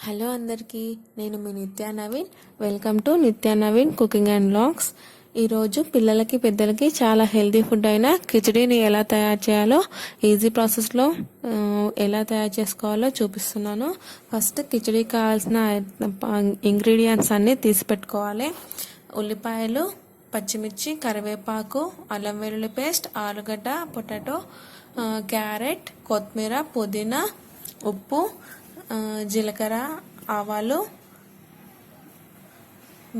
Hello అందరికీ, నేను మీ Nithya Naveen. Welcome to Nithya Naveen cooking and vlogs. ఈరోజు పిల్లలకి పెద్దలకి చాలా హెల్తీ ఫుడ్ అయిన కిచడీని ఎలా తయారు చేయాలో ఈజీ ప్రాసెస్లో ఎలా తయారు చేసుకోవాలో చూపిస్తున్నాను. ఫస్ట్ కిచడీకి కావాల్సిన ఇంగ్రీడియంట్స్ అన్నీ తీసి పెట్టుకోవాలి. ఉల్లిపాయలు, పచ్చిమిర్చి, కరివేపాకు, అల్లం వెల్లుల్లి పేస్ట్, ఆలుగడ్డ, పొటాటో, క్యారెట్, కొత్తిమీర, పుదీనా, ఉప్పు, జీలకర్ర, ఆవాలు,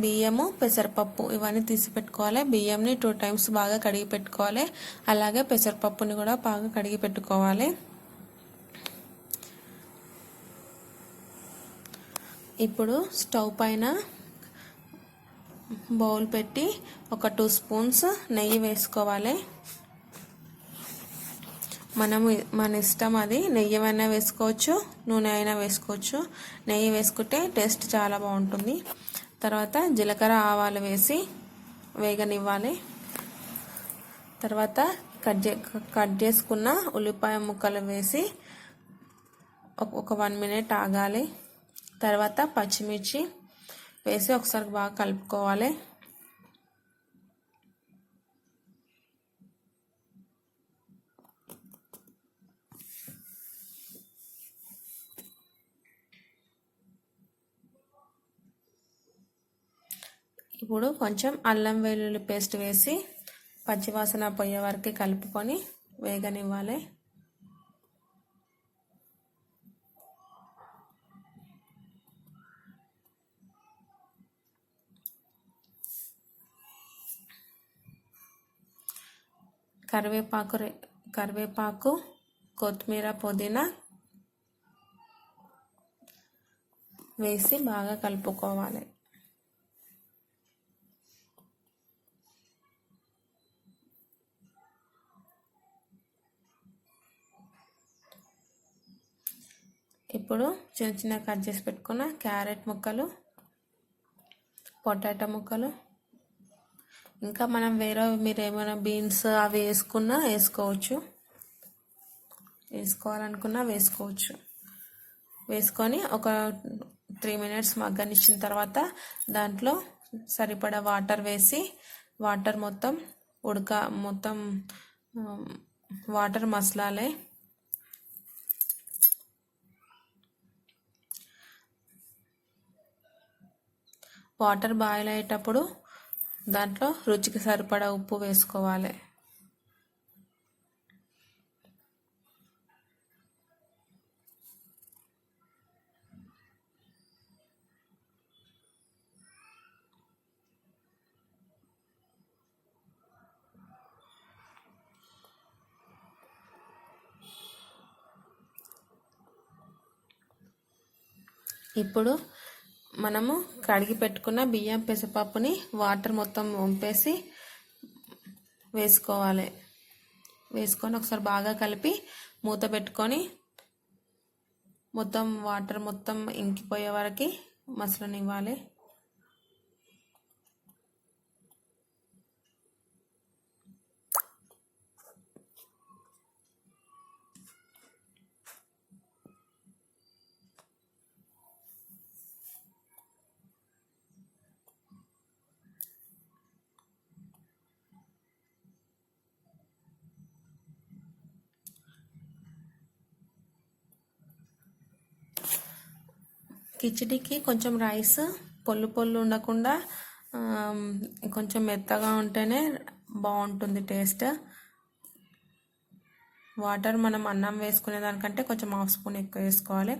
బియ్యము, పెసరపప్పు ఇవన్నీ తీసి పెట్టుకోవాలి. బియ్యంని 2 times బాగా కడిగి పెట్టుకోవాలి. అలాగే పెసరపప్పుని కూడా బాగా కడిగి పెట్టుకోవాలి. ఇప్పుడు స్టవ్ పైన బౌల్ పెట్టి ఒక 2 spoons నెయ్యి వేసుకోవాలి. మన ఇష్టం, అది నెయ్యి అయినా వేసుకోవచ్చు, నూనె అయినా వేసుకోవచ్చు. నెయ్యి వేసుకుంటే టేస్ట్ చాలా బాగుంటుంది. తర్వాత జీలకర్ర, ఆవాలు వేసి వేగనివ్వాలి. తర్వాత కట్ చేసుకున్న ఉల్లిపాయ ముక్కలు వేసి ఒక 1 minute ఆగాలి. తర్వాత పచ్చిమిర్చి వేసి ఒకసారి బాగా కలుపుకోవాలి. ఇప్పుడు కొంచెం అల్లం వెల్లుల్లి పేస్ట్ వేసి పచ్చివాసన పోయే వరకు కలుపుకొని వేగనివ్వాలి. కరివేపాకు, కొత్తిమీర, పుదీనా వేసి బాగా కలుపుకోవాలి. ఇప్పుడు చిన్న చిన్న కట్ చేసి పెట్టుకున్న క్యారెట్ ముక్కలు, పొటాటో ముక్కలు, ఇంకా మనం మీరు ఏమైనా బీన్స్ అవి వేసుకోవాలనుకున్నా వేసుకోవచ్చు. వేసుకొని ఒక 3 minutes మగ్గనిచ్చిన తర్వాత దాంట్లో సరిపడా వాటర్ వేసి వాటర్ మొత్తం వాటర్ మసలాలి. వాటర్ బాయిల్ అయ్యేటప్పుడు దాంట్లో రుచికి సరిపడా ఉప్పు వేసుకోవాలి. ఇప్పుడు మనము కడిగి పెట్టుకున్న బియ్యం, పెసరపప్పుని వాటర్ మొత్తం వంపేసి వేసుకొని ఒకసారి బాగా కలిపి మూత పెట్టుకొని వాటర్ మొత్తం ఇంకిపోయే వరకు మసలనివ్వాలి. కిచడీకి కొంచెం రైస్ పొల్లు ఉండకుండా కొంచెం మెత్తగా ఉంటేనే బాగుంటుంది టేస్ట్. వాటర్ మనం అన్నం వేసుకునే దానికంటే కొంచెం 1/2 spoon ఎక్కువ వేసుకోవాలి.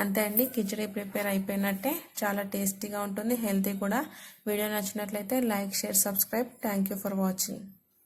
అంతే అండి, కిచడీ ప్రిపేర్ అయిపోయినట్టే. చాలా టేస్టీగా ఉంటుంది, హెల్తీ కూడా. వీడియో నచ్చినట్లయితే like, share, subscribe. Thank you for watching.